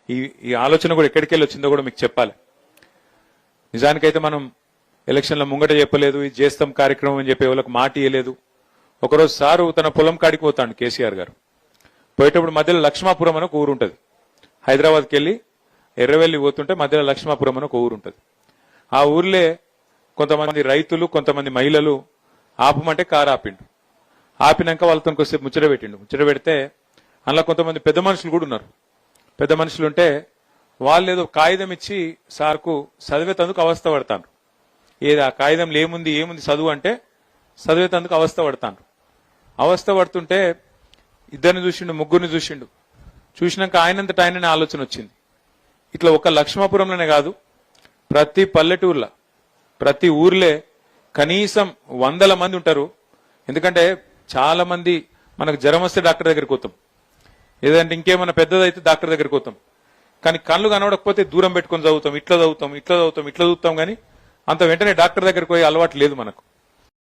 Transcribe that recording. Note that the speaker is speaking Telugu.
ఈ ఈ ఆలోచన కూడా ఎక్కడికి వెళ్ళి వచ్చిందో కూడా మీకు చెప్పాలి. నిజానికైతే మనం ఎలక్షన్ల ముంగట చెప్పలేదు, ఇది చేస్తాం కార్యక్రమం అని చెప్పి ఎవరికి మాట ఇవ్వలేదు. ఒకరోజు సారు తన పొలం కాడికి పోతాడు కేసీఆర్ గారు. పోయేటప్పుడు మధ్యలో లక్ష్మాపురం అని ఒక ఊరు ఉంటుంది. హైదరాబాద్కి వెళ్ళి ఎర్రవెల్లి పోతుంటే మధ్యలో లక్ష్మాపురం అని ఒక ఊరు ఉంటుంది. ఆ ఊర్లే కొంతమంది రైతులు, కొంతమంది మహిళలు ఆపమంటే కారు ఆపిండు. ఆపినాక వాళ్ళతో కొద్దిసేపు ముచ్చట పెట్టిండు. ముచ్చట పెడితే అందులో కొంతమంది పెద్ద మనుషులు కూడా ఉన్నారు. పెద్ద మనుషులు ఉంటే వాళ్ళు ఏదో కాగితం ఇచ్చి సార్కు చదివేతందుకు అవస్థ పడతాను. ఏది ఆ కాగితంలో ఏముంది చదువు అంటే చదివేతందుకు అవస్థ పడతాను. అవస్థ పడుతుంటే ఇద్దరిని చూసిండు, ముగ్గురిని చూసిండు. చూసినాక ఆయనంతట ఆయననే ఆలోచన వచ్చింది. ఇట్లా ఒక లక్ష్మాపురంలోనే కాదు, ప్రతి పల్లెటూర్లో ప్రతి ఊర్లే కనీసం 100 మంది ఉంటారు. ఎందుకంటే చాలా మంది మనకు జ్వరం వస్తే డాక్టర్ దగ్గరికి పోతాం, ఏదంటే ఇంకేమైనా పెద్దదైతే డాక్టర్ దగ్గరికి పోతాం. కానీ కళ్ళు కనబడకపోతే దూరం పెట్టుకొని చదువుతాం, ఇట్లా చదువుతాం కానీ అంత వెంటనే డాక్టర్ దగ్గరికి పోయే అలవాటు లేదు మనకు.